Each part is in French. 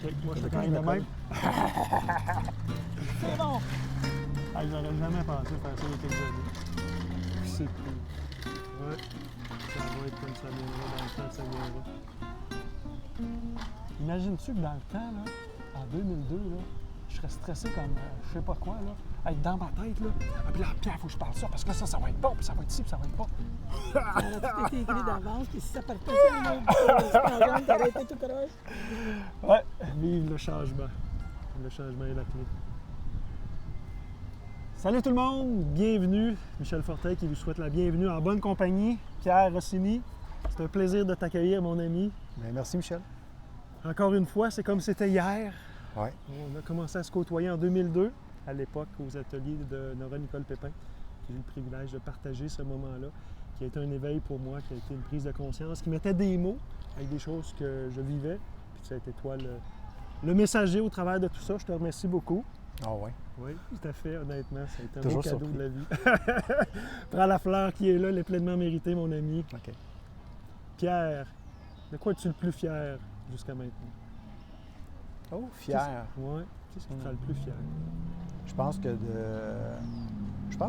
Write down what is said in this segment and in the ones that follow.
OK, moi, je te gagne de même. C'est bon! Ah, j'aurais jamais pensé faire ça il y a quelques années. C'est cool. Ouais, ça va être comme ça viendra dans le temps que ça viendra. Imagines-tu que dans le temps, là, en 2002, là, je serais stressé comme je sais pas quoi, là, être dans ma tête, là. Ah, puis là, Pierre, il faut que je parle ça, parce que là, ça va être bon, puis ça va être ci, puis ça va être pas. Ça aurait tout été écrit d'avance, puis si ça partait ça, t'aurais été tout croche. Ouais, vive le changement. Le changement est la clé. Salut tout le monde, bienvenue. Michel Fortin qui vous souhaite la bienvenue en bonne compagnie. Pierre Rossini, c'est un plaisir de t'accueillir, mon ami. Bien, merci, Michel. Encore une fois, c'est comme c'était hier. Ouais. On a commencé à se côtoyer en 2002, à l'époque aux ateliers de Nora-Nicole Pépin. J'ai eu le privilège de partager ce moment-là, qui a été un éveil pour moi, qui a été une prise de conscience, qui mettait des mots avec des choses que je vivais. Puis ça a été toi le messager au travers de tout ça. Je te remercie beaucoup. Ah oui. Oui, tout à fait, honnêtement. Ça a été un Toujours beau cadeau surpris. de la vie. Prends la fleur qui est là, elle est pleinement méritée, mon ami. OK. Pierre, de quoi es-tu le plus fier jusqu'à maintenant? Oh, fier. Oui, qu'est-ce qui te rend le plus fier? Je pense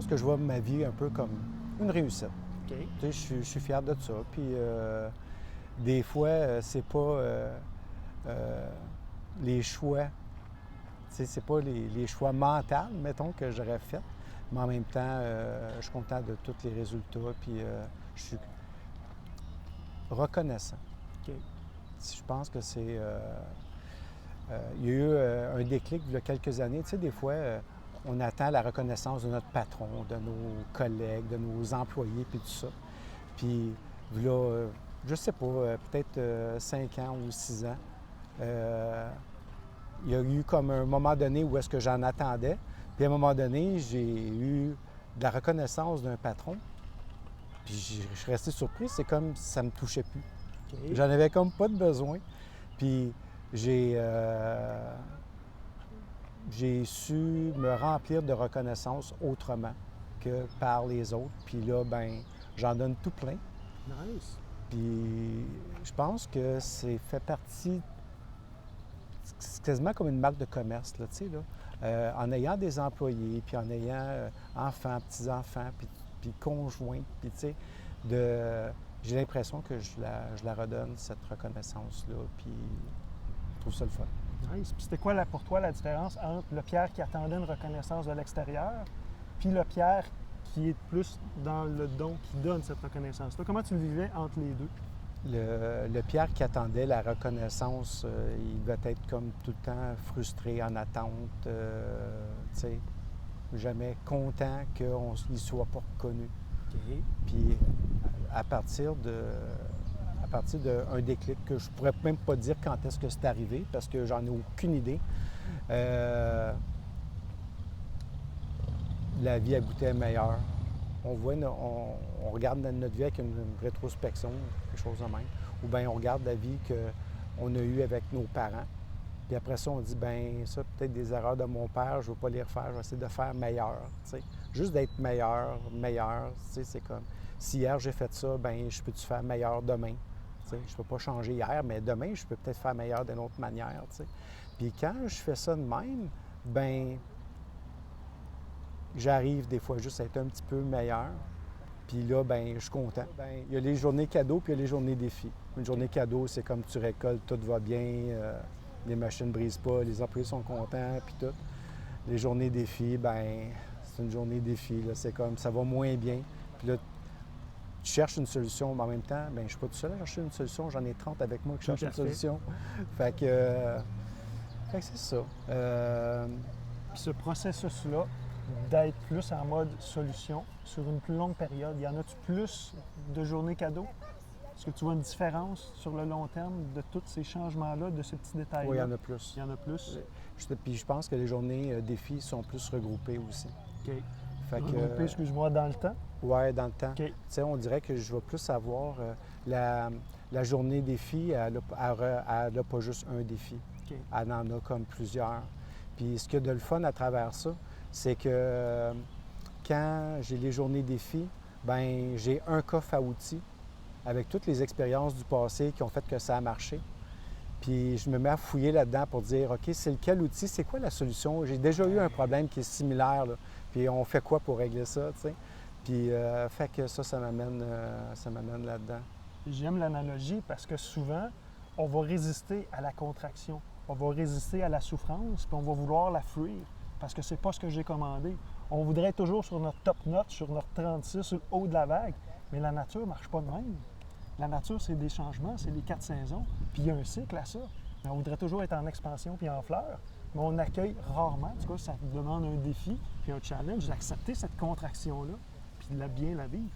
que je vois ma vie un peu comme une réussite. OK. Tu sais, je suis fier de ça. Puis des fois, c'est pas les choix. Tu sais, c'est pas les choix mentaux, mettons, que j'aurais fait. Mais en même temps, je suis content de tous les résultats. Puis je suis reconnaissant. OK. Je pense que c'est... il y a eu un déclic il y a quelques années. Tu sais, des fois, on attend la reconnaissance de notre patron, de nos collègues, de nos employés, puis tout ça. Puis là, je sais pas, peut-être 5 ans ou 6 ans, il y a eu comme un moment donné où est-ce que j'en attendais. Puis à un moment donné, j'ai eu de la reconnaissance d'un patron. Puis je suis resté surpris, c'est comme si ça me touchait plus. OK. J'en avais comme pas de besoin. Puis j'ai su me remplir de reconnaissance autrement que par les autres. Puis là, ben, j'en donne tout plein. Nice. Puis je pense que c'est fait partie, c'est quasiment comme une marque de commerce, là, tu sais, là. En ayant des employés, puis en ayant enfants, petits-enfants, puis conjoints, puis tu sais, j'ai l'impression que je la redonne, cette reconnaissance-là, puis je trouve ça le fun. Nice. Puis c'était quoi pour toi la différence entre le Pierre qui attendait une reconnaissance de l'extérieur puis le Pierre qui est plus dans le don, qui donne cette reconnaissance-là? Comment tu le vivais entre les deux? Le Pierre qui attendait la reconnaissance, il devait être comme tout le temps frustré, en attente, tu sais, jamais content qu'il ne soit pas reconnu. OK. Puis à partir d'un déclic que je pourrais même pas dire quand est-ce que c'est arrivé, parce que j'en ai aucune idée, la vie a goûté meilleure. On regarde notre vie avec une rétrospection, quelque chose de même. Ou bien on regarde la vie qu'on a eue avec nos parents. Puis après ça, on dit, bien, ça, peut-être des erreurs de mon père, je ne veux pas les refaire, je vais essayer de faire meilleur. T'sais. Juste d'être meilleur, c'est comme, si hier j'ai fait ça, bien, je peux-tu faire meilleur demain? T'sais. Je ne peux pas changer hier, mais demain, je peux peut-être faire meilleur d'une autre manière. T'sais. Puis quand je fais ça de même, bien, j'arrive des fois juste à être un petit peu meilleur. Puis là, bien, je suis content. Bien, il y a les journées cadeaux puis il y a les journées défis. Une journée cadeau, c'est comme tu récoltes, tout va bien, les machines ne brisent pas, les employés sont contents, puis tout. Les journées défis, bien, c'est une journée défi. Là. C'est comme, ça va moins bien. Puis là, tu cherches une solution, mais en même temps, bien, je ne suis pas tout seul à chercher une solution. J'en ai 30 avec moi qui cherchent une solution. Fait que c'est ça. Puis ce processus-là, d'être plus en mode solution sur une plus longue période, y en a-tu plus de journées cadeaux? Est-ce que tu vois une différence sur le long terme de tous ces changements-là, de ces petits détails-là? Oui, il y en a plus. Il y en a plus? Puis je pense que les journées défis sont plus regroupées aussi. OK. Fait que, regroupées, excuse-moi, dans le temps? Oui, dans le temps. OK. Tu sais, on dirait que je vais plus avoir la journée défi, elle n'a pas juste un défi. OK. Elle en a comme plusieurs. Puis ce qu'il y a de le fun à travers ça, c'est que quand j'ai les journées défis, bien, j'ai un coffre à outils avec toutes les expériences du passé qui ont fait que ça a marché. Puis je me mets à fouiller là-dedans pour dire, OK, c'est lequel outil, c'est quoi la solution? J'ai déjà eu un problème qui est similaire, là. Puis on fait quoi pour régler ça, tu sais? Puis fait que ça m'amène là-dedans. J'aime l'analogie parce que souvent, on va résister à la contraction, on va résister à la souffrance, puis on va vouloir la fuir parce que c'est pas ce que j'ai commandé. On voudrait être toujours sur notre top note, sur notre 36, sur le haut de la vague, mais la nature ne marche pas de même. La nature, c'est des changements, c'est les 4 saisons, puis il y a un cycle à ça. Mais on voudrait toujours être en expansion puis en fleurs, mais on accueille rarement, en tout cas, ça demande un défi puis un challenge d'accepter cette contraction-là, puis de bien la vivre.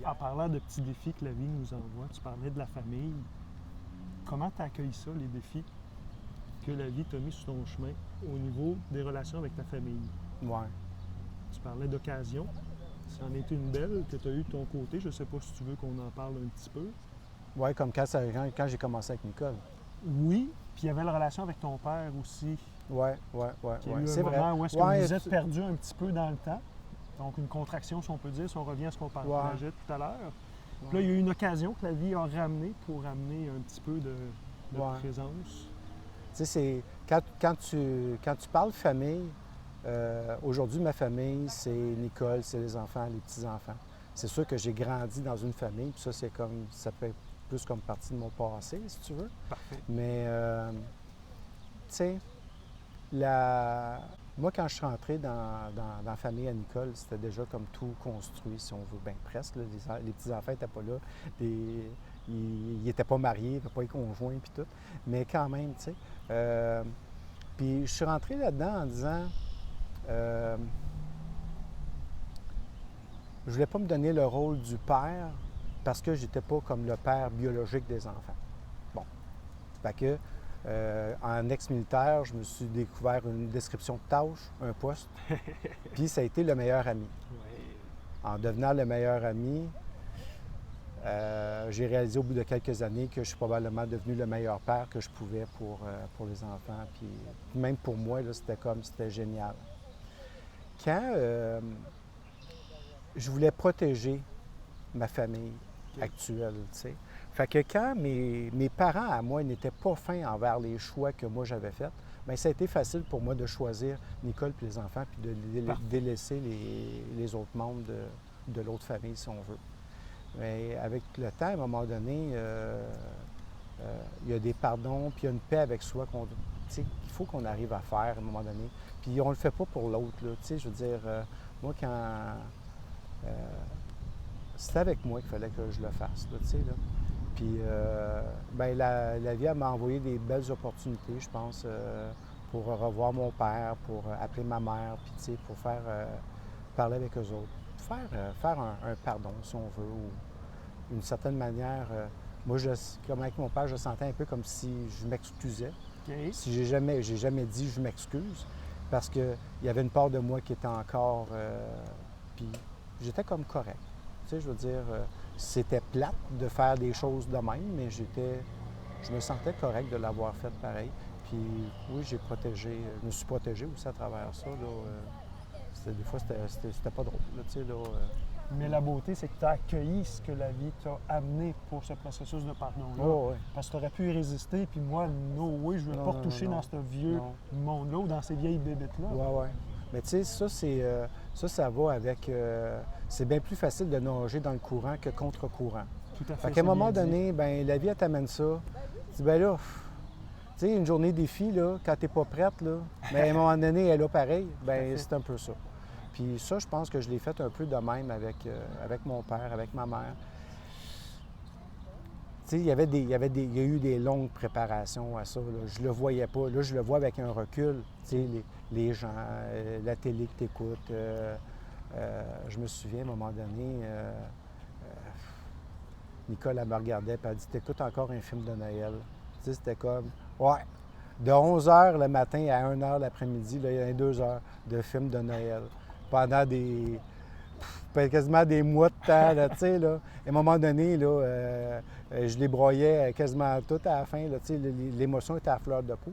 En parlant de petits défis que la vie nous envoie, tu parlais de la famille. Comment tu accueilles ça, les défis que la vie t'a mis sur ton chemin au niveau des relations avec ta famille? Ouais. Tu parlais d'occasion. Ça en est une belle que tu as eue de ton côté. Je ne sais pas si tu veux qu'on en parle un petit peu. Oui, comme quand j'ai commencé avec Nicole. Oui, puis il y avait la relation avec ton père aussi. Oui. Il y a eu C'est un vrai. moment où est-ce que vous êtes perdu un petit peu dans le temps. Donc, une contraction, si on peut dire, si on revient à ce qu'on parlait tout à l'heure. Puis là, il y a eu une occasion que la vie a ramenée pour amener un petit peu de présence. Tu sais, c'est quand tu parles famille, aujourd'hui, ma famille, c'est Nicole, c'est les enfants, les petits-enfants. C'est sûr que j'ai grandi dans une famille, puis ça fait plus comme partie de mon passé, si tu veux. Parfait. Mais, tu sais, moi, quand je suis rentré dans la famille à Nicole, c'était déjà comme tout construit, si on veut, bien presque. Là. Les petits-enfants n'étaient pas là. Ils n'étaient pas mariés, ils n'étaient pas conjoints, puis tout. Mais quand même, tu sais. Puis je suis rentré là-dedans en disant, je ne voulais pas me donner le rôle du père parce que j'étais pas comme le père biologique des enfants. Bon. Fait que, en ex-militaire, je me suis découvert une description de tâche, un poste, puis ça a été le meilleur ami. Ouais. En devenant le meilleur ami, j'ai réalisé au bout de quelques années que je suis probablement devenu le meilleur père que je pouvais pour les enfants. Puis même pour moi, là, c'était génial. Quand je voulais protéger ma famille actuelle, tu sais. Fait que quand mes parents à moi n'étaient pas fins envers les choix que moi j'avais faits, bien, ça a été facile pour moi de choisir Nicole et les enfants puis de délaisser les autres membres de l'autre famille, si on veut. Mais avec le temps, à un moment donné, il y a des pardons, puis il y a une paix avec soi qu'il faut qu'on arrive à faire à un moment donné. Puis on ne le fait pas pour l'autre. Je veux dire, moi, quand c'était avec moi qu'il fallait que je le fasse. Là. Puis bien, la vie m'a envoyé des belles opportunités, je pense, pour revoir mon père, pour appeler ma mère, puis pour parler avec eux autres. Faire un pardon, si on veut, ou d'une certaine manière. Moi, comme avec mon père, je sentais un peu comme si je m'excusais. Okay. Si j'ai jamais dit je m'excuse, parce qu'il y avait une part de moi qui était encore. Puis j'étais comme correct. Tu sais, je veux dire, c'était plate de faire des choses de même, mais je me sentais correct de l'avoir fait pareil. Puis oui, je me suis protégé aussi à travers ça. Là, des fois, c'était pas drôle. Là, tu sais, là, Mais la beauté, c'est que tu as accueilli ce que la vie t'a amené pour ce processus de pardon-là. Oh, ouais. Parce que tu aurais pu y résister, puis moi, je ne veux pas retoucher dans ce vieux monde-là ou dans ces vieilles bébêtes-là. Oui. Mais tu sais, ça va avec... c'est bien plus facile de nager dans le courant que contre-courant. Tout à fait. Fait qu'à un moment donné, ben, la vie, elle t'amène ça. Tu dis, ben là, tu sais, une journée défi, là, quand t'es pas prête, là, ben, à un moment donné, elle est là pareil, ben, c'est un peu ça. Puis ça, je pense que je l'ai fait un peu de même avec mon père, avec ma mère. Tu sais, il y a eu des longues préparations à ça. Là. Je le voyais pas. Là, je le vois avec un recul. Tu sais, les gens, la télé que tu écoutes. Je me souviens, à un moment donné, Nicole, elle me regardait et elle dit « T'écoutes encore un film de Noël? » Tu sais, c'était comme « Ouais. » De 11h le matin à 1h l'après-midi, là, il y a 2 heures de film de Noël. Pendant quasiment des mois de temps, là, tu sais, là. À un moment donné, là, je les broyais quasiment toutes à la fin, là, tu sais, l'émotion était à fleur de peau.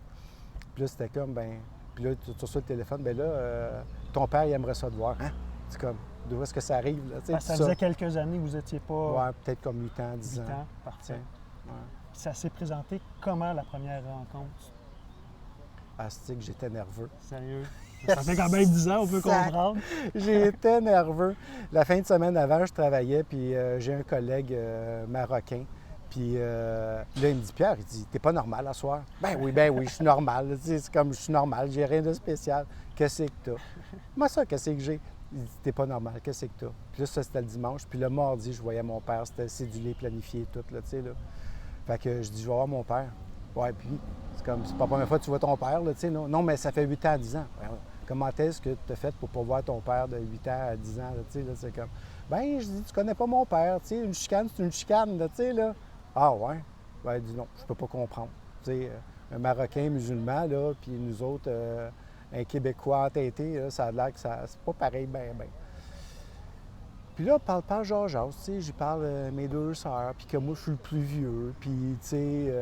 Puis là, c'était comme, ben, puis là, tu reçois le téléphone, ben là, ton père, il aimerait ça te voir. Hein? C'est comme, d'où est-ce que ça arrive, là, tu sais, ça faisait quelques années que vous n'étiez pas... Ouais, peut-être comme 8 ans, 10 ans. 8 ans, parfait. Ouais. Ça s'est présenté comment la première rencontre? Asti que j'étais nerveux. Sérieux? Ça fait quand même 10 ans, on peut comprendre. J'étais nerveux. La fin de semaine avant, je travaillais, puis j'ai un collègue marocain. Puis là, il me dit, Pierre, il dit, t'es pas normal à soir? Ben oui, je suis normal. Tu sais, c'est comme je suis normal, j'ai rien de spécial. Qu'est-ce que t'as? Moi, ça, qu'est-ce que j'ai? Il dit, t'es pas normal, qu'est-ce que t'as? Puis là, ça, c'était le dimanche. Puis le mardi, je voyais mon père, c'était cédulé, planifié, tout, là, tu sais, là. Fait que je dis, je vais voir mon père. Ouais, puis c'est comme, c'est pas la première fois que tu vois ton père, là, tu sais, non? Non, mais ça fait 8 ans à 10 ans. Ouais, ouais. Comment est-ce que tu as fait pour pas voir ton père de 8 ans à 10 ans, là, tu sais, là, c'est comme, ben, je dis, tu connais pas mon père, tu sais, une chicane, c'est une chicane, là, tu sais, là. Ah ouais? Ben, il dit non, je peux pas comprendre. Tu sais, un Marocain musulman, là, puis nous autres, un Québécois entêté, là, ça a l'air que ça, c'est pas pareil, ben. Puis là, parle Georges, tu sais, j'y parle mes 2 sœurs, puis que moi, je suis le plus vieux, puis, tu sais,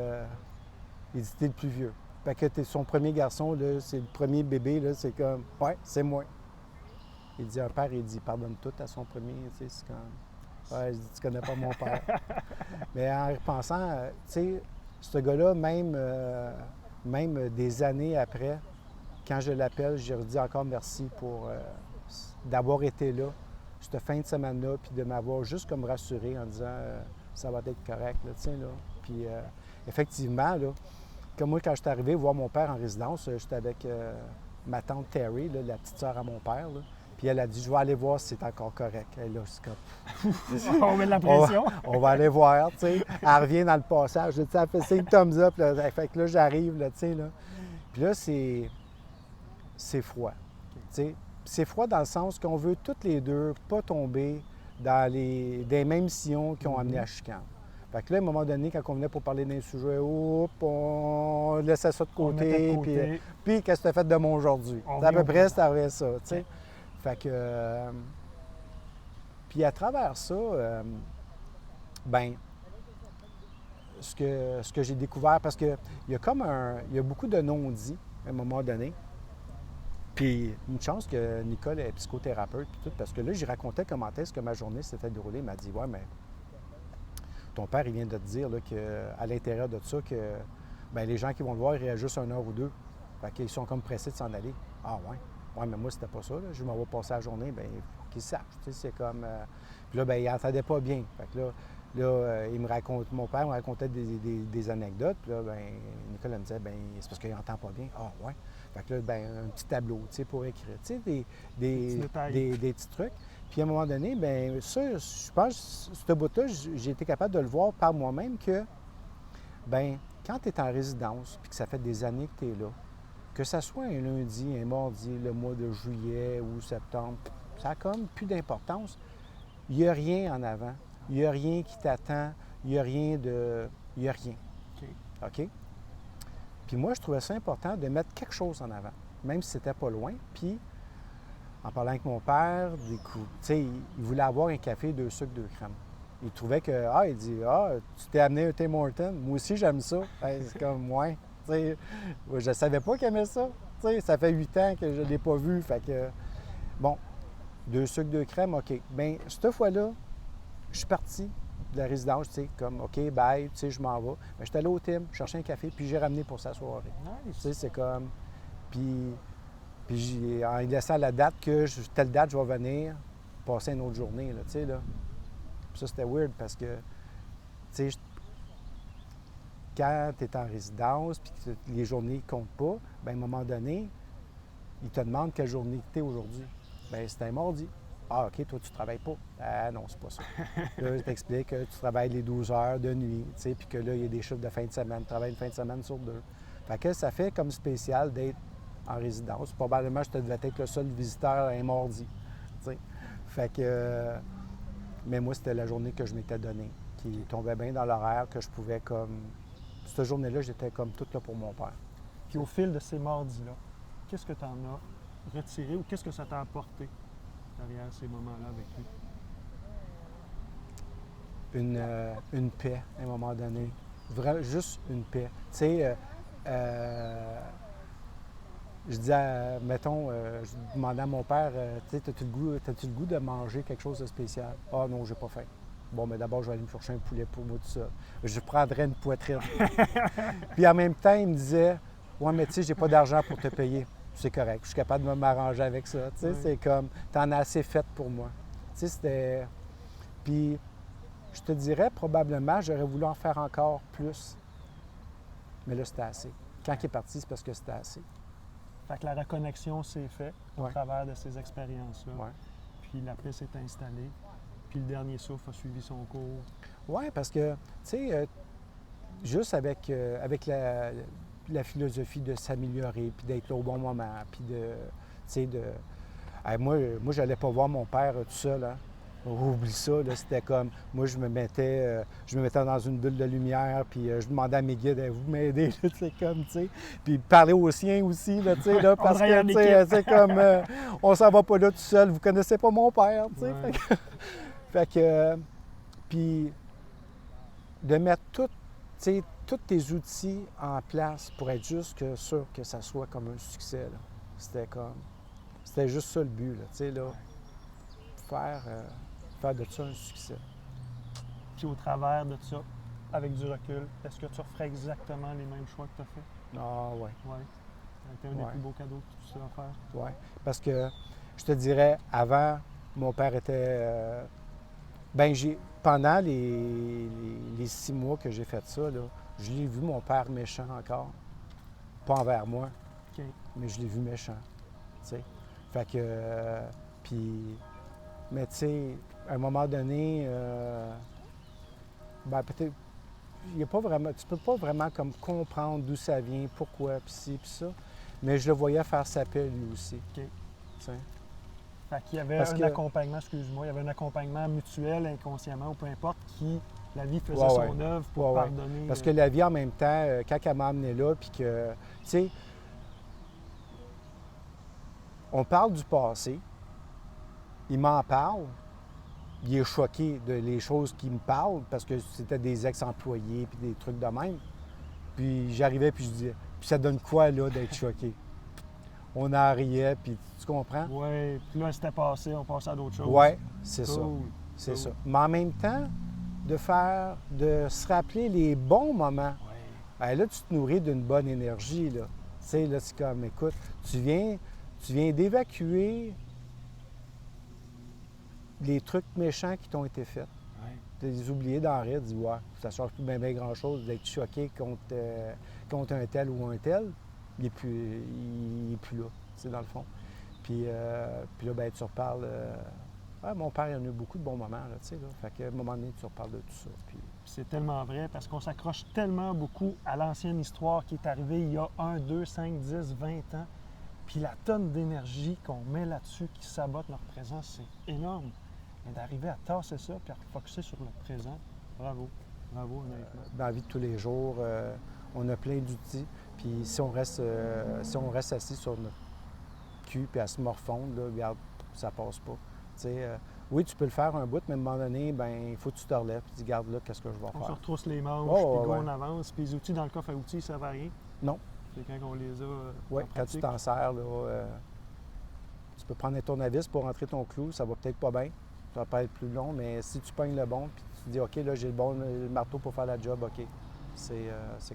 il dit, t'es le plus vieux. Fait que t'es son premier garçon, là, c'est le premier bébé, là, c'est comme, ouais, c'est moi. Il dit, un père, il dit, pardonne tout à son premier, tu sais, c'est comme, ouais, je dis, tu connais pas mon père. Mais en y repensant, tu sais, ce gars-là, même des années après, quand je l'appelle, je lui dis encore merci pour d'avoir été là, cette fin de semaine-là, puis de m'avoir juste comme rassuré en disant ça va être correct, là, tu sais, là. Puis effectivement, là, comme moi, quand je suis arrivé voir mon père en résidence, j'étais avec ma tante Terry, là, la petite sœur à mon père, là. Puis elle a dit, je vais aller voir si c'est encore correct. Et là, c'est comme... On met de la pression. On va aller voir, tu sais. Elle revient dans le passage. Tu sais, elle fait 5 thumbs up. Là. Fait que là, j'arrive, là, tu sais, là. Puis là, c'est froid. Tu sais. C'est froid dans le sens qu'on veut toutes les deux pas tomber dans des mêmes sillons qui ont amené à chicane. Fait que là, à un moment donné, quand on venait pour parler d'un sujet, on laissait ça de côté. Puis qu'est-ce que tu as fait de moi aujourd'hui? C'est à peu près, c'était ça, tu sais. Fait que... puis à travers ça, ben ce que j'ai découvert, parce qu'il y a comme il y a beaucoup de non-dits à un moment donné. Puis une chance que Nicole est psychothérapeute, puis tout, parce que là, j'y racontais comment est-ce que ma journée s'était déroulée. Elle m'a dit, ouais, mais ton père, il vient de te dire là, qu'à l'intérieur de ça, que ben, les gens qui vont le voir, ils réagissent 1 heure ou 2. Fait qu'ils sont comme pressés de s'en aller. Ah ouais? Ouais, mais moi, c'était pas ça. Là. Je m'en vais passer la journée, bien, il faut qu'ils sachent. Tu sais, c'est comme... Puis là, bien, il n'entendait pas bien. Fait que là, il me raconte... Mon père me racontait des anecdotes. Puis là, bien, Nicole me disait, bien, c'est parce qu'il n'entend pas bien. Ah ouais? Fait que là, bien, un petit tableau, tu sais, pour écrire. Tu sais, des petits trucs. Puis à un moment donné, bien, ça, je pense, ce bout-là, j'ai été capable de le voir par moi-même que, bien, quand tu es en résidence, puis que ça fait des années que tu es là, que ça soit un lundi, un mardi, le mois de juillet ou septembre, ça n'a comme plus d'importance. Il n'y a rien en avant. Il n'y a rien qui t'attend. Il n'y a rien de... Il n'y a rien. OK? Puis moi, je trouvais ça important de mettre quelque chose en avant, même si c'était pas loin. Puis, en parlant avec mon père, du coup, tu sais, il voulait avoir un café, 2 sucres, 2 crèmes. Il trouvait que, il dit, tu t'es amené un Tim Hortons. Moi aussi, j'aime ça. C'est comme, ouais. T'sais, je ne savais pas qu'il aimait ça. T'sais, ça fait 8 ans que je ne l'ai pas vu. Fait que, bon, 2 sucres, 2 crèmes, OK. Bien, cette fois-là, je suis parti de la résidence, tu sais, comme, OK, bye, tu sais, je m'en vais. Mais j'étais allé au Tim, chercher un café, puis j'ai ramené pour sa soirée. Nice. Tu sais, c'est comme... Puis en laissant la date que, telle date, je vais venir passer une autre journée, là, tu sais, là. Puis ça, c'était weird parce que, tu sais, quand tu es en résidence puis que les journées ne comptent pas, bien, à un moment donné, ils te demandent quelle journée tu es aujourd'hui. Bien, c'est un mardi. Ah, OK, toi, tu ne travailles pas. Ah non, c'est pas ça. Là, je t'explique que tu travailles les 12 heures de nuit, tu sais, puis que là, il y a des chiffres de fin de semaine. Tu travailles une fin de semaine sur 2. Fait que ça fait comme spécial d'être en résidence. Probablement, je devais être le seul visiteur un mardi, tu sais. Fait que... mais moi, c'était la journée que je m'étais donnée, qui tombait bien dans l'horaire, que je pouvais comme... Cette journée-là, j'étais comme toute là pour mon père. Puis au fil de ces mardis-là, qu'est-ce que tu en as retiré ou qu'est-ce que ça t'a apporté derrière ces moments-là avec lui? Une paix, à un moment donné. Juste une paix. Tu sais, je disais, mettons, je demandais à mon père, tu sais, t'as-tu le goût de manger quelque chose de spécial? Ah non, j'ai pas faim. Bon, mais d'abord, je vais aller me chercher un poulet pour moi tout ça. Je prendrais une poitrine. Puis en même temps, il me disait, ouais, mais tu sais, j'ai pas d'argent pour te payer. C'est correct, je suis capable de m'arranger avec ça. Tu sais, Ouais. c'est comme, t'en as assez fait pour moi. Tu sais, c'était. Puis, je te dirais, probablement, j'aurais voulu en faire encore plus. Mais là, c'était assez. Quand il est parti, c'est parce que c'était assez. Fait que la reconnexion s'est faite au Ouais. travers de ces expériences-là. Ouais. Puis la paix s'est installée. Puis le dernier souffle a suivi son cours. Oui, parce que, tu sais, juste avec la philosophie de s'améliorer, puis d'être là au bon moment, puis de, tu sais, de... Hey, moi, je n'allais pas voir mon père tout seul, hein. Oublie ça, là, c'était comme... Moi, je me mettais dans une bulle de lumière, puis je demandais à mes guides, hey, vous m'aidez, là, tu sais, comme, tu sais. Puis parler aux siens aussi, là, tu sais, là, parce travaille en que, tu sais, équipe. c'est comme... on s'en va pas là tout seul, vous connaissez pas mon père, tu sais. Ouais. Fait que... Puis de mettre tous tes outils en place pour être juste sûr que ça soit comme un succès, là. C'était juste ça le but, là, tu sais, là. Faire de ça un succès. Puis au travers de ça, avec du recul, est-ce que tu referais exactement les mêmes choix que tu as fait? Ah ouais, Oui. Ça a été un des Ouais. plus beaux cadeaux que tu as offert. ouais. Parce que je te dirais, avant, mon père était... pendant les 6 mois que j'ai fait ça, là, je l'ai vu, mon père, méchant encore. Pas envers moi, OK. mais je l'ai vu méchant, tu sais. Fait que... puis... Mais tu sais, à un moment donné, peut-être... Il y a pas vraiment... Tu peux pas vraiment comme comprendre d'où ça vient, pourquoi, puis ci, puis ça. Mais je le voyais faire sa paix, lui aussi. OK. Tu sais. Fait qu'il y avait Parce un que- accompagnement, excuse-moi, il y avait un accompagnement mutuel, inconsciemment, ou peu importe, qui, la vie faisait Ouais, son ouais. œuvre pour Ouais, ouais. pardonner. Parce que la vie, en même temps, quand elle m'a amené là, puis que, tu sais, on parle du passé, il m'en parle, il est choqué de les choses qu'il me parle, parce que c'était des ex-employés, puis des trucs de même. Puis j'arrivais, puis je disais, puis ça donne quoi, là, d'être choqué? On en riait, puis tu comprends? Oui, puis là, c'était passé, on passait à d'autres choses. Oui, c'est ça. Cool. C'est Cool. ça. Mais en même temps, de se rappeler les bons moments. Ouais. Là, tu te nourris d'une bonne énergie, là. Tu sais, là, c'est comme, écoute, tu viens d'évacuer les trucs méchants qui t'ont été faits. Ouais. De les oublier dans le rire, de dire, ouais, ça ne change plus bien grand-chose d'être choqué contre un tel ou un tel. Il n'est plus là, tu sais, dans le fond. Puis là, ben, tu reparles. Mon père, il en a eu beaucoup de bons moments, là, tu sais, là. Fait qu'à un moment donné, tu reparles de tout ça. Puis... Puis c'est tellement vrai parce qu'on s'accroche tellement beaucoup à l'ancienne histoire qui est arrivée il y a 1, 2, 5, 10, 20 ans. Puis la tonne d'énergie qu'on met là-dessus qui sabote notre présent, c'est énorme. Mais d'arriver à tasser ça puis à focusser sur le présent, bravo. Bravo, honnêtement. Dans la vie de tous les jours, on a plein d'outils. Puis si on reste assis sur notre cul puis à se morfondre, là, regarde, ça passe pas. Tu sais, oui, tu peux le faire un bout, mais à un moment donné, ben il faut que tu te relèves et tu dis, garde là, qu'est-ce que je vais On se faire? retrousse les manches, Oh, puis ouais, go, ouais. on avance. Puis les outils dans le coffre à outils, ça ne servent à rien. Non. C'est quand on les a Oui, en quand tu pratique. t'en sers, là, tu peux prendre un tournevis pour rentrer ton clou, ça va peut-être pas bien, ça va pas être plus long, mais si tu pognes le bon, puis tu dis, OK, là, j'ai le marteau pour faire la job, OK, c'est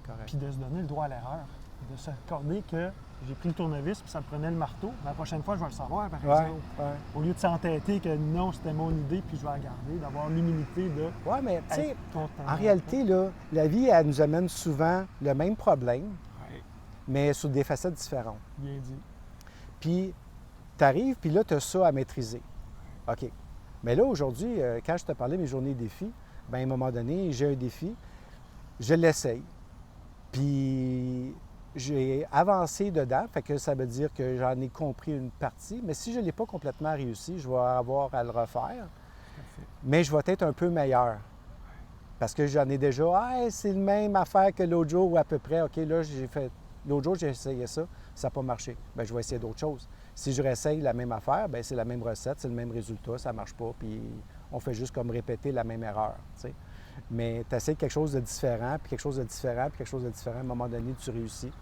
correct. Puis de se donner le droit à l'erreur. De s'accorder que j'ai pris le tournevis puis ça me prenait le marteau. La prochaine fois, je vais le savoir, par Ouais, exemple. ouais. Au lieu de s'entêter que non, c'était mon idée puis je vais la garder, d'avoir l'humilité de Ouais, mais tu sais, être content. en réalité, là, la vie, elle nous amène souvent le même problème, Ouais, mais sous des facettes différentes. bien dit. Puis, tu arrives, puis là, tu as ça à maîtriser. OK. Mais là, aujourd'hui, quand je te parlais de mes journées défis, bien, à un moment donné, j'ai un défi, je l'essaye. Puis, j'ai avancé dedans, fait que ça veut dire que j'en ai compris une partie, mais si je ne l'ai pas complètement réussi, je vais avoir à le refaire, Parfait. mais je vais être un peu meilleur. Parce que j'en ai déjà, c'est la même affaire que l'autre jour ou à peu près. OK, là, l'autre jour, j'ai essayé ça n'a pas marché. Bien, je vais essayer d'autres choses. Si je réessaye la même affaire, bien, c'est la même recette, c'est le même résultat, ça ne marche pas, puis on fait juste comme répéter la même erreur, tu sais. Mais tu essaies quelque chose de différent, puis quelque chose de différent, puis quelque chose de différent, à un moment donné, tu réussis.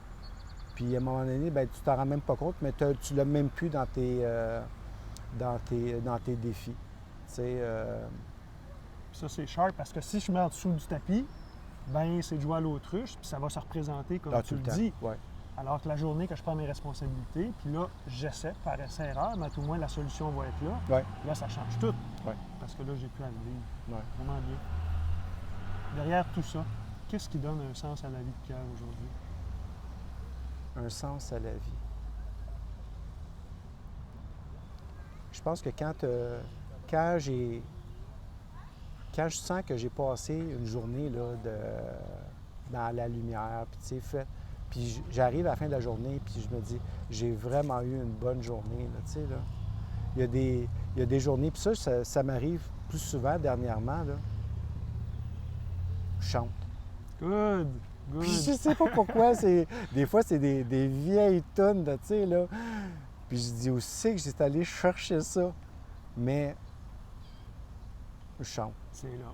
Puis à un moment donné, bien, tu t'en rends même pas compte, mais tu ne l'as même plus dans tes défis. Tu sais, Puis ça, c'est sharp parce que si je mets en dessous du tapis, ben c'est de jouer à l'autruche, puis ça va se représenter comme tu le dis. Ouais. Alors que la journée que je prends mes responsabilités, puis là, j'essaie par essai-erreur, mais à tout le moins, la solution va être là. Ouais. Là, ça change tout. Ouais. Parce que là, j'ai plus à le vivre. Ouais. Vraiment bien. Derrière tout ça, qu'est-ce qui donne un sens à la vie de Pierre aujourd'hui? Un sens à la vie. Je pense que quand je sens que j'ai passé une journée là, dans la lumière, puis j'arrive à la fin de la journée, puis je me dis, j'ai vraiment eu une bonne journée. Là, tu sais, là. Il y a des journées, puis ça m'arrive plus souvent dernièrement. Là. Je chante. Good! Good! Puis je sais pas pourquoi, des fois, c'est des vieilles tonnes, tu sais, là. Puis je dis aussi que j'étais allé chercher ça, mais je chante. C'est là.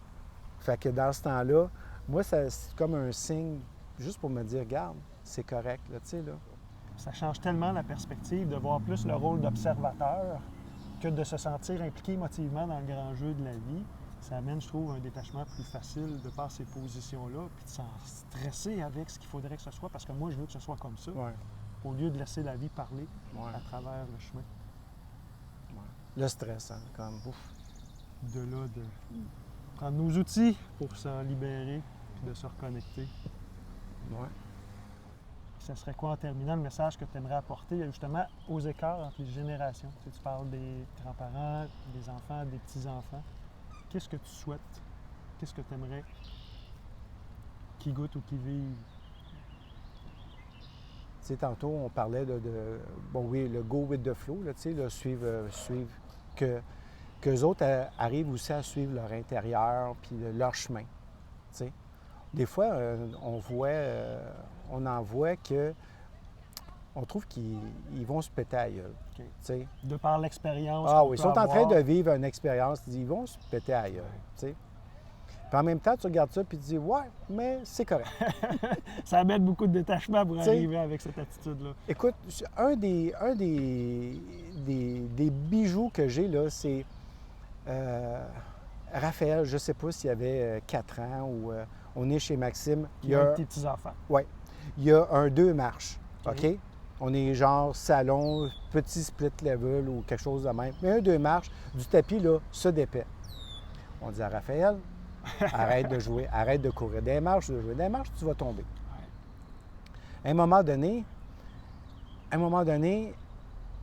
Fait que dans ce temps-là, moi, c'est comme un signe, juste pour me dire, regarde, c'est correct, là, tu sais, là. Ça change tellement la perspective de voir plus le rôle d'observateur que de se sentir impliqué émotivement dans le grand jeu de la vie. Ça amène, je trouve, un détachement plus facile de par ces positions-là, puis de s'en stresser avec ce qu'il faudrait que ce soit, parce que moi, je veux que ce soit comme ça, Ouais. au lieu de laisser la vie parler Ouais. à travers le chemin. Le stress, hein, comme, ouf. De là, de prendre nos outils pour s'en libérer, puis de se reconnecter. Ouais. Ça serait quoi en terminant le message que tu aimerais apporter justement aux écarts entre les générations? Tu parles des grands-parents, des enfants, des petits-enfants. Qu'est-ce que tu souhaites? Qu'est-ce que tu aimerais qu'ils goûtent ou qu'ils vivent? Tu sais, tantôt, on parlait bon oui, le go with the flow, là, tu sais, là, suivre, qu'eux autres arrivent aussi à suivre leur intérieur puis leur chemin, tu sais. Des fois, on en voit que on trouve qu'ils vont se péter à la gueule, OK. tu sais. De par l'expérience. Ah qu'on oui, ils peut sont en train avoir. de vivre une expérience, ils vont se péter à la gueule, tu sais. Puis en même temps, tu regardes ça puis tu dis, ouais, mais c'est correct. Ça amène beaucoup de détachement pour T'sais, arriver avec cette attitude-là. Écoute, un des bijoux que j'ai, là, c'est Raphaël, je ne sais pas s'il avait 4 ans ou on est chez Maxime. Il y a des petits-enfants. Oui. Il y a un 2 marches, OK. OK? On est genre salon, petit split level ou quelque chose de même. Mais un 2 marches, du tapis, là, se dépaie. On dit à Raphaël, arrête de jouer, arrête de courir des marches, tu vas tomber. À un moment donné,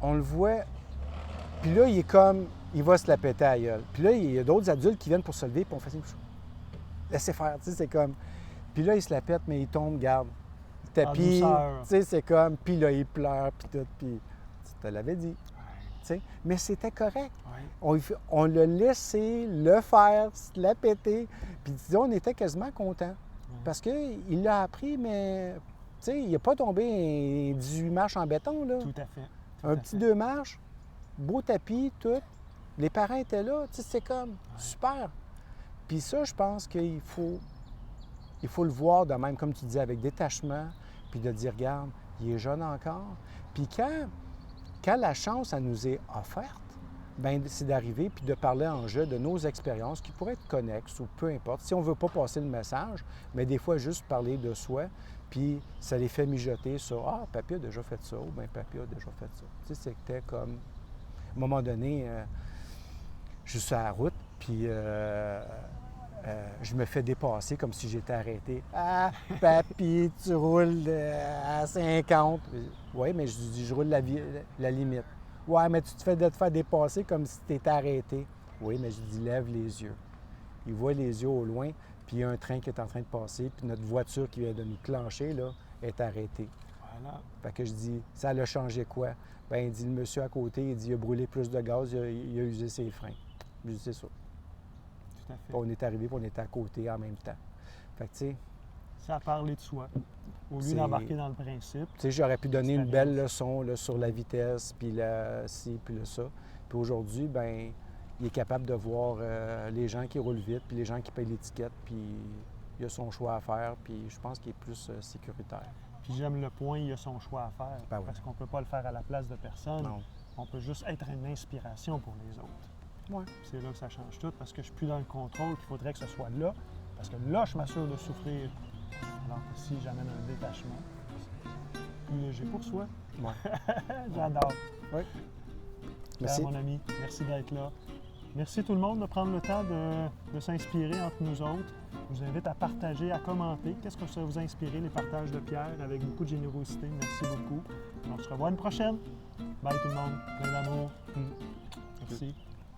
on le voit, puis là, il va se la péter à la gueule. Puis là, il y a d'autres adultes qui viennent pour se lever, puis on fait ça. Laissez faire, tu sais, c'est comme... Puis là, il se la pète, mais il tombe, garde. Le tapis, tu sais, c'est comme... Puis là, il pleure, puis tout, puis... Tu te l'avais dit, tu sais. Mais c'était correct. Ouais. On l'a laissé le faire, se la péter, puis disons, on était quasiment contents. Parce qu'il l'a appris, mais... Tu sais, il n'a pas tombé 18 marches en béton, là. Tout à fait. Un petit 2 marches, beau tapis, tout. Les parents étaient là, tu sais, c'est comme super. Puis ça, je pense qu'il faut le voir de même, comme tu dis, avec détachement, puis de dire, regarde, il est jeune encore. Puis quand la chance, elle nous est offerte, bien, c'est d'arriver puis de parler en jeu de nos expériences qui pourraient être connexes ou peu importe. Si on ne veut pas passer le message, mais des fois, juste parler de soi, puis ça les fait mijoter sur « Ah, papy a déjà fait ça » ou « Bien, papy a déjà fait ça ». Tu sais, c'était comme... À un moment donné, je suis sur la route, puis je me fais dépasser comme si j'étais arrêté. « Ah, papy, tu roules à 50. » Oui, mais je dis « Je roule la limite. » « Ouais, mais tu te fais dépasser comme si tu étais arrêté. » Oui, mais je dis « Lève les yeux. » Il voit les yeux au loin, puis il y a un train qui est en train de passer, puis notre voiture qui vient de nous clencher, là, est arrêtée. Voilà. Fait que je dis, ça l'a changé quoi? Bien, il dit, le monsieur à côté, il dit, il a brûlé plus de gaz, il a usé ses freins. Je dis, c'est ça. Tout à fait. Puis on est arrivé, puis on était à côté en même temps. Fait que, tu sais... Ça a parlé de soi, au lieu C'est- d'embarquer dans le principe. Tu sais, j'aurais pu donner une Expérience. belle leçon là, sur la vitesse, puis ci, puis ça. Puis aujourd'hui, ben il est capable de voir les gens qui roulent vite, puis les gens qui payent l'étiquette, puis il a son choix à faire, puis je pense qu'il est plus sécuritaire. Puis j'aime le point, il a son choix à faire. Ben oui. Parce qu'on ne peut pas le faire à la place de personne. Non. On peut juste être une inspiration pour les autres. Ouais. C'est là que ça change tout, parce que je suis plus dans le contrôle, qu'il faudrait que ce soit là. Parce que là, je m'assure de souffrir. Alors que si j'amène un détachement, c'est plus léger pour soi. Ouais. J'adore. Oui. Pierre, Merci. mon ami, merci d'être là. Merci tout le monde de prendre le temps de s'inspirer entre nous autres. Je vous invite à partager, à commenter. Qu'est-ce que ça vous a inspiré, les partages de Pierre, avec beaucoup de générosité. Merci beaucoup. On se revoit une prochaine. Bye tout le monde. Plein d'amour. Merci.